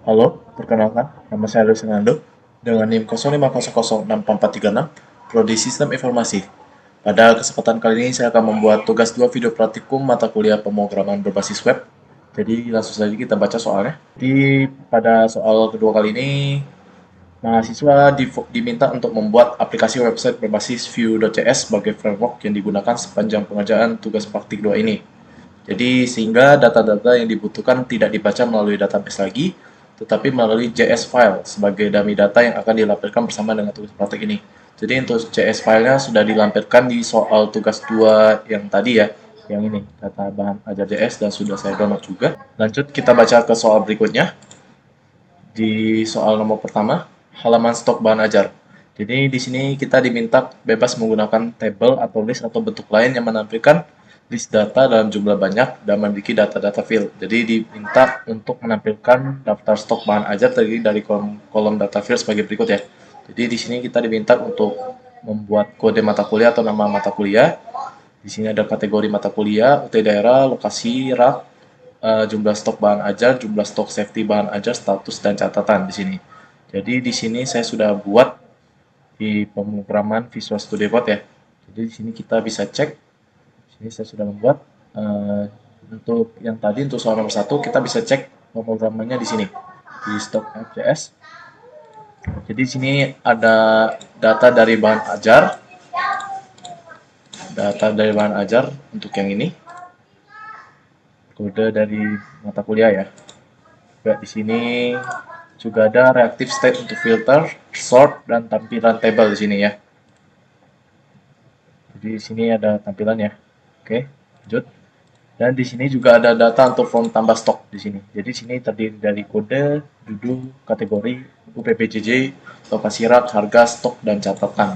Halo, perkenalkan, nama saya Luis Fernando dengan NIM 05006446, Prodi Sistem Informasi. Pada kesempatan kali ini saya akan membuat tugas 2 video praktikum mata kuliah pemrograman berbasis web. Jadi langsung saja kita baca soalnya. Jadi pada soal kedua kali ini, mahasiswa diminta untuk membuat aplikasi website berbasis Vue.js sebagai framework yang digunakan sepanjang pengerjaan tugas praktik 2 ini. Jadi sehingga data-data yang dibutuhkan tidak dibaca melalui database lagi, tetapi melalui JS file sebagai dummy data yang akan dilampirkan bersama dengan tugas praktik ini. Jadi untuk JS filenya sudah dilampirkan di soal tugas 2 yang tadi ya, yang ini, data bahan ajar JS dan sudah saya download juga. Lanjut kita baca ke soal berikutnya. Di soal nomor pertama, halaman stok bahan ajar. Jadi di sini kita diminta bebas menggunakan table atau list atau bentuk lain yang menampilkan list data dalam jumlah banyak dan memiliki data-data field. Jadi diminta untuk menampilkan daftar stok bahan ajar terdiri dari kolom data field sebagai berikut ya. Jadi di sini kita diminta untuk membuat kode mata kuliah atau nama mata kuliah. Di sini ada kategori mata kuliah, UT daerah, lokasi, rak, jumlah stok bahan ajar, jumlah stok safety bahan ajar, status dan catatan di sini. Jadi di sini saya sudah buat di pemrograman Visual Studio Code ya. Jadi di sini kita bisa cek. Di sini saya sudah membuat untuk yang tadi untuk soal nomor 1 kita bisa cek pemrogramannya di sini di stock.js. Jadi di sini ada data dari bahan ajar untuk yang ini, kode dari mata kuliah ya. Juga di sini juga ada reactive state untuk filter, sort, dan tampilan table di sini ya. Jadi di sini ada tampilannya. Oke, lanjut. Dan di sini juga ada data untuk form tambah stok di sini. Jadi di sini terdiri dari kode, judul, kategori, UPPJJ, lokasi rak, harga, stok, dan catatan.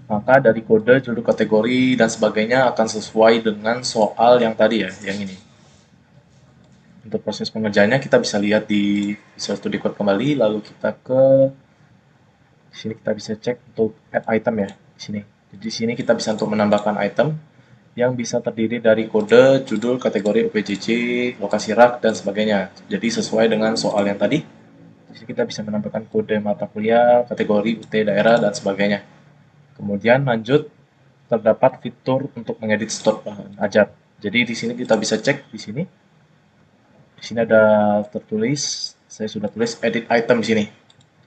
Maka dari kode, judul, kategori, dan sebagainya akan sesuai dengan soal yang tadi ya, yang ini. Untuk proses pengerjaannya kita bisa lihat di Visual Studio Code kembali, lalu kita ke sini kita bisa cek untuk add item ya di sini. Jadi di sini kita bisa untuk menambahkan item yang bisa terdiri dari kode, judul, kategori UPJJ, lokasi rak dan sebagainya. Jadi sesuai dengan soal yang tadi. Di sini kita bisa menambahkan kode mata kuliah, kategori UT daerah dan sebagainya. Kemudian lanjut terdapat fitur untuk mengedit stok bahan ajar. Jadi di sini kita bisa cek di sini. Di sini ada tertulis, saya sudah tulis edit item di sini.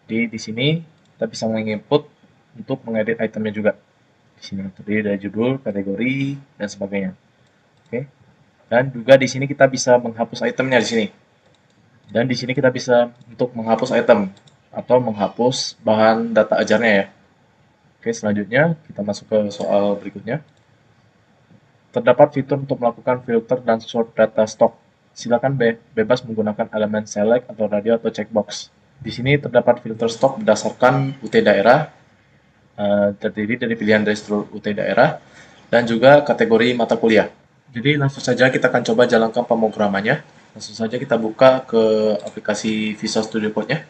Jadi di sini kita bisa menginput untuk mengedit itemnya juga. Di sini terdiri dari judul, kategori, dan sebagainya. Oke. Dan juga di sini kita bisa menghapus itemnya di sini. Dan di sini kita bisa untuk menghapus item atau menghapus bahan data ajarnya ya. Oke, selanjutnya kita masuk ke soal berikutnya. Terdapat fitur untuk melakukan filter dan sort data stock. Silakan bebas menggunakan elemen select atau radio atau checkbox. Di sini terdapat filter stok berdasarkan UT daerah, terdiri dari pilihan dari seluruh UT daerah, dan juga kategori mata kuliah. Jadi langsung saja kita akan coba jalankan pemrogramannya. Langsung saja kita buka ke aplikasi Visual Studio Code-nya.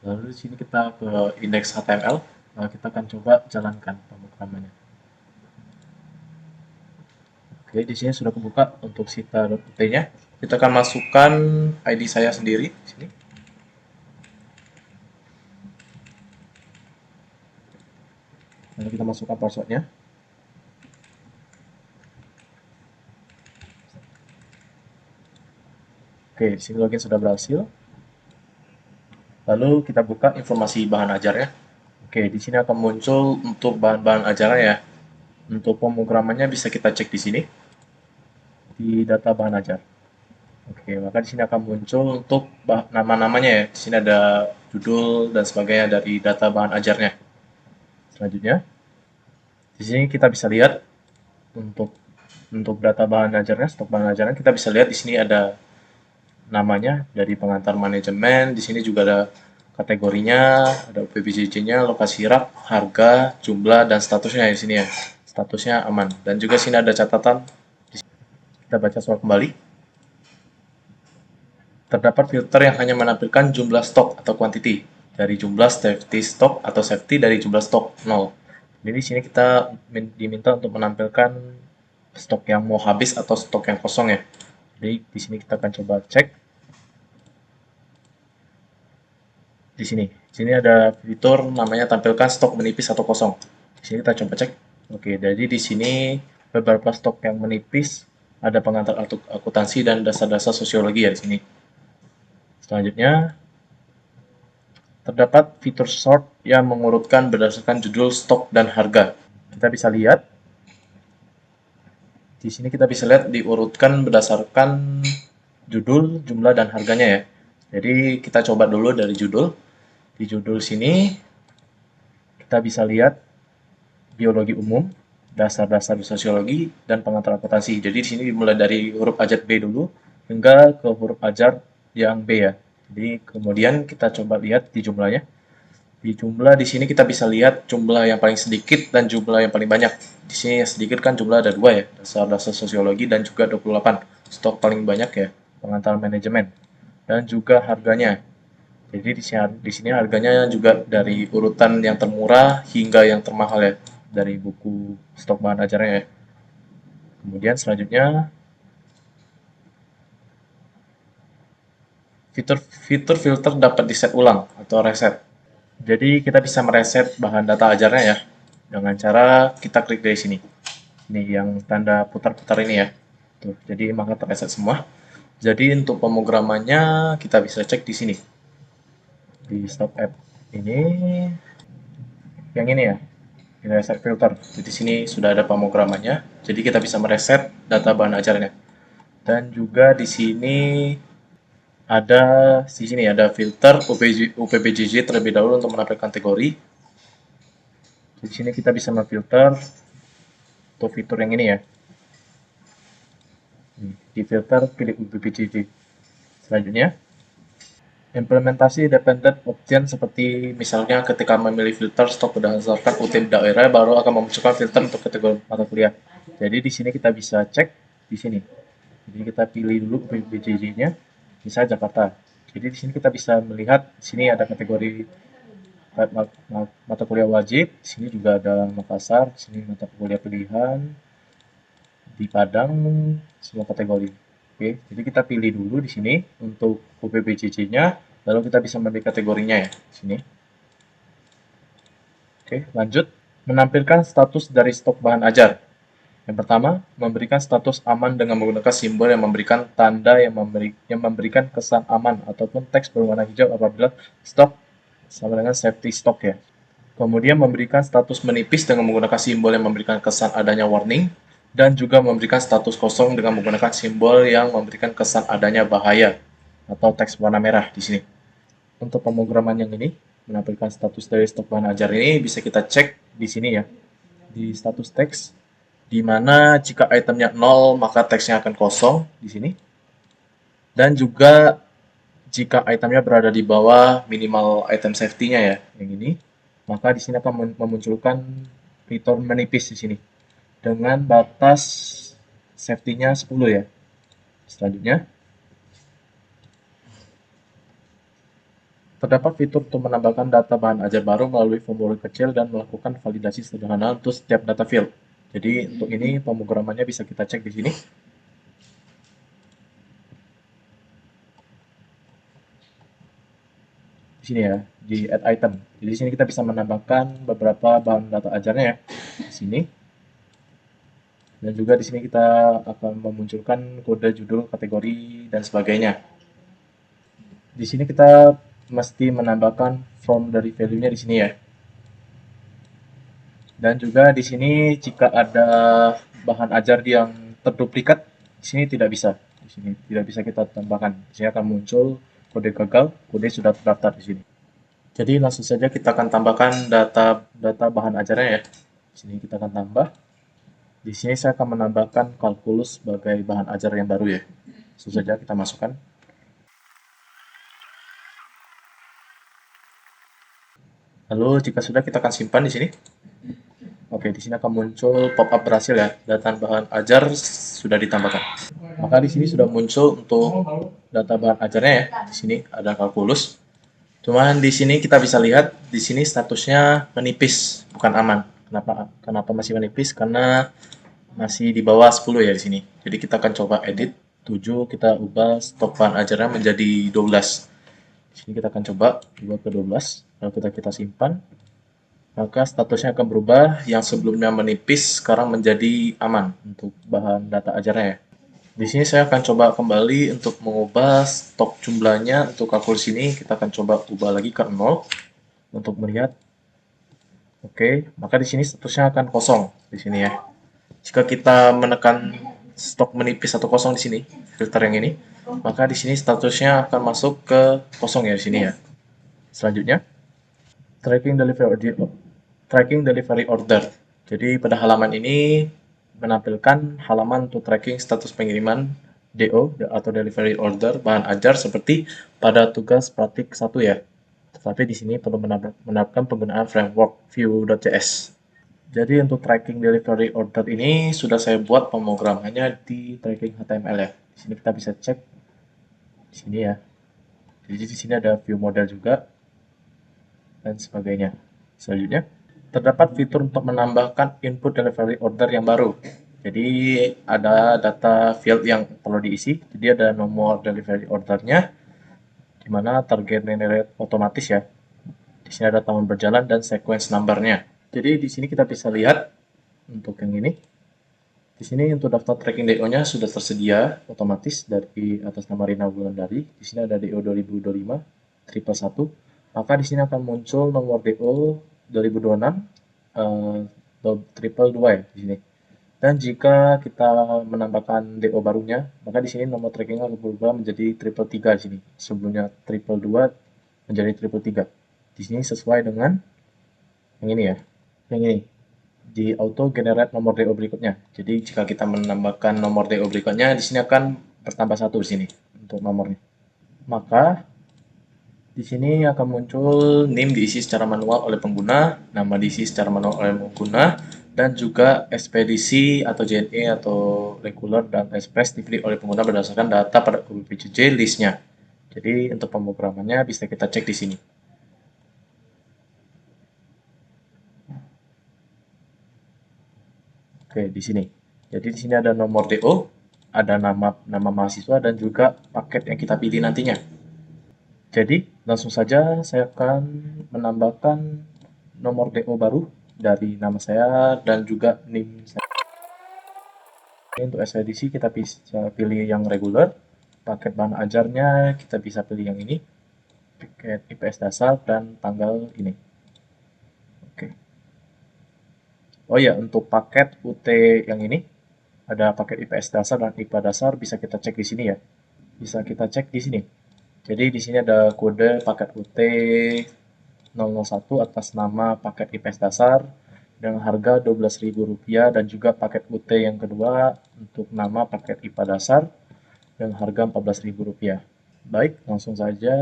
Lalu di sini kita ke index HTML. Lalu kita akan coba jalankan pemrogramannya. Oke, di sini sudah kebuka untuk sita.ut-nya. Kita akan masukkan ID saya sendiri di sini. Lalu kita masukkan passwordnya. Oke, di sini login sudah berhasil. Lalu kita buka informasi bahan ajarnya. Oke, di sini akan muncul untuk bahan-bahan ajarnya ya. Untuk pemrogramannya bisa kita cek di sini di data bahan ajar. Oke, maka di sini akan muncul untuk nama-namanya ya. Di sini ada judul dan sebagainya dari data bahan ajarnya. Selanjutnya, di sini kita bisa lihat untuk data bahan ajarnya, stok bahan ajarnya kita bisa lihat di sini ada namanya dari pengantar manajemen. Di sini juga ada kategorinya, ada UPBJJ-nya, lokasi rak, harga, jumlah, dan statusnya di sini ya. Statusnya aman. Dan juga sini ada catatan. Kita baca soal kembali. Terdapat filter yang hanya menampilkan jumlah stok atau quantity dari jumlah safety stok atau safety dari jumlah stok 0. Jadi di sini kita diminta untuk menampilkan stok yang mau habis atau stok yang kosong ya. Jadi di sini kita akan coba cek. Di sini. Di sini ada fitur namanya tampilkan stok menipis atau kosong. Di sini kita coba cek. Oke, jadi di sini beberapa stok yang menipis, ada pengantar akuntansi dan dasar-dasar sosiologi ya di sini. Selanjutnya, terdapat fitur sort yang mengurutkan berdasarkan judul, stok, dan harga. Kita bisa lihat, di sini kita bisa lihat diurutkan berdasarkan judul, jumlah, dan harganya ya. Jadi kita coba dulu dari judul. Di judul sini kita bisa lihat biologi umum, dasar-dasar sosiologi, dan pengantar akuntansi. Jadi di sini dimulai dari huruf ajar B dulu hingga ke huruf ajar yang B ya. Jadi kemudian kita coba lihat di jumlahnya. Di jumlah di sini kita bisa lihat jumlah yang paling sedikit dan jumlah yang paling banyak. Di sini yang sedikit kan jumlah ada 2 ya, dasar-dasar sosiologi dan juga 28. Stok paling banyak ya, pengantar manajemen. Dan juga harganya. Jadi di sini harganya juga dari urutan yang termurah hingga yang termahal ya, dari buku stok bahan ajarnya ya. Kemudian selanjutnya fitur filter dapat diset ulang atau reset. Jadi kita bisa mereset bahan data ajarnya ya dengan cara kita klik dari sini. Ini yang tanda putar-putar ini ya. Tuh, jadi maka terreset semua. Jadi untuk pemrogramannya kita bisa cek di sini. Di stop app ini yang ini ya. Ini reset filter. Jadi di sini sudah ada pemrogramannya. Jadi kita bisa mereset data bahan ajarnya. Dan juga di sini ada filter UPBJJ terlebih dahulu untuk menampilkan kategori. Di sini kita bisa memfilter untuk fitur yang ini ya. Di filter pilih UPBJJ. Selanjutnya, implementasi dependent option seperti misalnya ketika memilih filter stok berdasarkan UTM daerah baru akan memunculkan filter untuk kategori mata kuliah. Jadi di sini kita bisa cek di sini. Jadi kita pilih dulu UPBJJ-nya, misalnya Jakarta. Jadi di sini kita bisa melihat di sini ada kategori mata kuliah wajib, di sini juga ada Makassar, di sini mata kuliah pilihan, di Padang, semua kategori. Oke, jadi kita pilih dulu di sini untuk UPBJJ-nya, lalu kita bisa memilih kategorinya ya, di sini. Oke, lanjut. Menampilkan status dari stok bahan ajar. Yang pertama, memberikan status aman dengan menggunakan simbol yang memberikan tanda yang memberikan kesan aman ataupun teks berwarna hijau apabila stok sama dengan safety stock ya. Kemudian memberikan status menipis dengan menggunakan simbol yang memberikan kesan adanya warning dan juga memberikan status kosong dengan menggunakan simbol yang memberikan kesan adanya bahaya atau teks warna merah di sini. Untuk pemrograman yang ini menampilkan status dari stok bahan ajar ini bisa kita cek di sini ya, di status teks, di mana jika itemnya 0 maka teksnya akan kosong di sini, dan juga jika itemnya berada di bawah minimal item safety-nya ya, yang ini, maka di sini akan memunculkan fitur menipis di sini dengan batas safety-nya 10 ya. Selanjutnya, terdapat fitur untuk menambahkan data bahan ajar baru melalui formulir kecil dan melakukan validasi sederhana untuk setiap data field. Jadi untuk ini pemrogramannya bisa kita cek di sini. Di sini ya, di add item. Jadi di sini kita bisa menambahkan beberapa bahan data ajarnya ya. Di sini. Dan juga di sini kita akan memunculkan kode judul, kategori, dan sebagainya. Di sini kita mesti menambahkan from dari value-nya di sini ya. Dan juga di sini jika ada bahan ajar yang terduplikat, di sini tidak bisa. Di sini tidak bisa kita tambahkan. Di sini akan muncul kode gagal, kode sudah terdaftar di sini. Jadi langsung saja kita akan tambahkan data bahan ajarnya ya. Di sini kita akan tambah. Di sini saya akan menambahkan kalkulus sebagai bahan ajar yang baru ya. Langsung saja kita masukkan. Lalu jika sudah kita akan simpan di sini. Oke, di sini akan muncul pop-up berhasil ya. Data bahan ajar sudah ditambahkan. Maka di sini sudah muncul untuk data bahan ajarnya ya. Di sini ada kalkulus. Cuman di sini kita bisa lihat di sini statusnya menipis, bukan aman. Kenapa masih menipis? Karena masih di bawah 10 ya di sini. Jadi kita akan coba edit 7, kita ubah stok bahan ajarnya menjadi 12. Sini kita akan coba 2 ke 12. Lalu kita simpan. Maka statusnya akan berubah, yang sebelumnya menipis sekarang menjadi aman untuk bahan data ajarnya ya. Di sini saya akan coba kembali untuk mengubah stok jumlahnya. Untuk kalkulus ini kita akan coba ubah lagi ke 0 untuk melihat. Oke, maka di sini statusnya akan kosong di sini ya. Jika kita menekan stok menipis atau kosong di sini, filter yang ini, maka di sini statusnya akan masuk ke kosong ya di sini ya. Selanjutnya, tracking delivery order. Jadi pada halaman ini menampilkan halaman untuk tracking status pengiriman DO atau delivery order bahan ajar seperti pada tugas praktik 1 ya. Tetapi di sini perlu menerapkan penggunaan framework Vue.js. Jadi untuk tracking delivery order ini sudah saya buat pemrogramannya di tracking HTML ya. Di sini kita bisa cek di sini ya. Jadi di sini ada view model juga dan sebagainya. Selanjutnya, terdapat fitur untuk menambahkan input delivery order yang baru. Jadi ada data field yang perlu diisi. Jadi ada nomor delivery ordernya, di mana target generate otomatis ya. Di sini ada tahun berjalan dan sequence numbernya. Jadi di sini kita bisa lihat untuk yang ini. Di sini untuk daftar tracking DO-nya sudah tersedia otomatis dari atas nama Rina Wulandari. Di sini ada DO 2025 triple 1. Maka di sini akan muncul nomor DO 2026 triple 2 ya di sini. Dan jika kita menambahkan DO barunya, maka di sini nomor trackingnya akan berubah menjadi triple 3 di sini. Sebelumnya triple 2 menjadi triple 3. Di sini sesuai dengan yang ini ya. Yang ini di auto generate nomor DO berikutnya. Jadi jika kita menambahkan nomor DO berikutnya, di sini akan bertambah 1 di sini untuk nomornya. Maka di sini akan muncul NIM diisi secara manual oleh pengguna, nama diisi secara manual oleh pengguna, dan juga ekspedisi atau JNE atau regular dan express dipilih oleh pengguna berdasarkan data pada UPPJJ listnya. Jadi untuk pemrogramannya bisa kita cek di sini. Oke, di sini. Jadi di sini ada nomor DO, ada nama mahasiswa dan juga paket yang kita pilih nantinya. Jadi langsung saja saya akan menambahkan nomor DO baru dari nama saya dan juga NIM saya. Untuk ekspedisi kita bisa pilih yang regular, paket bahan ajarnya kita bisa pilih yang ini, paket IPS dasar dan tanggal ini. Oke. Oh ya, untuk paket UT yang ini ada paket IPS dasar dan IPA dasar, bisa kita cek di sini ya. Bisa kita cek di sini. Jadi di sini ada kode paket UT 001 atas nama paket IPS dasar dengan harga Rp12.000 dan juga paket UT yang kedua untuk nama paket IPA dasar dengan harga Rp14.000. Baik, langsung saja.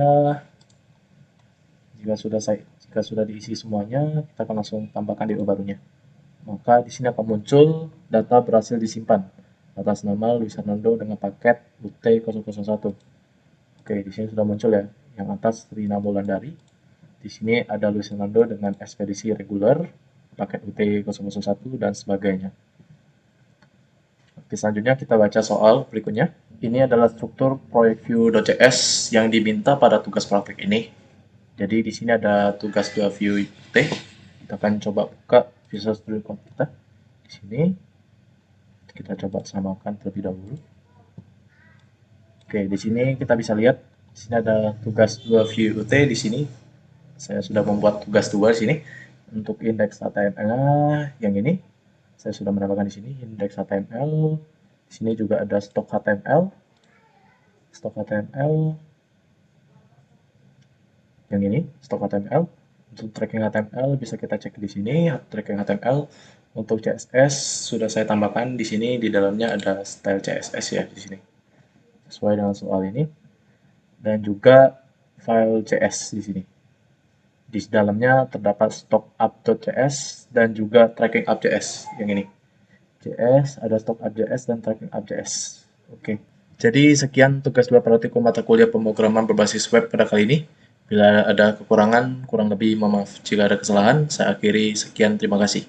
Jika sudah diisi semuanya, kita akan langsung tambahkan DO barunya. Maka di sini akan muncul data berhasil disimpan atas nama Luis Hernando dengan paket UT001. Oke, di sini sudah muncul ya. Yang atas Rina Wulandari. Di sini ada Luis Hernando dengan ekspedisi reguler, paket UT001 dan sebagainya. Oke, selanjutnya kita baca soal berikutnya. Ini adalah struktur proyek Vue.js yang diminta pada tugas praktek ini. Jadi di sini ada tugas 2 Vue UT. Kita akan coba buka Visual Studio Code kita. Di sini kita coba samakan terlebih dahulu. Oke, di sini kita bisa lihat di sini ada tugas 2 Vue UT di sini. Saya sudah membuat tugas 2 di sini. Untuk indeks HTML yang ini saya sudah menambahkan di sini indeks HTML. Di sini juga ada stok HTML. Stok HTML yang ini, stok HTML. Untuk tracking HTML bisa kita cek di sini, tracking HTML. Untuk CSS sudah saya tambahkan di sini, di dalamnya ada style CSS ya di sini. Sesuai dengan soal ini. Dan juga file CS di sini. Di dalamnya terdapat stok app.js dan juga tracking app.js yang ini. JS, ada stok app.js dan tracking app.js. Oke. Jadi sekian tugas 2 praktikum mata kuliah pemrograman berbasis web pada kali ini. Bila ada kekurangan, kurang lebih mohon maaf. Jika ada kesalahan, saya akhiri. Sekian, terima kasih.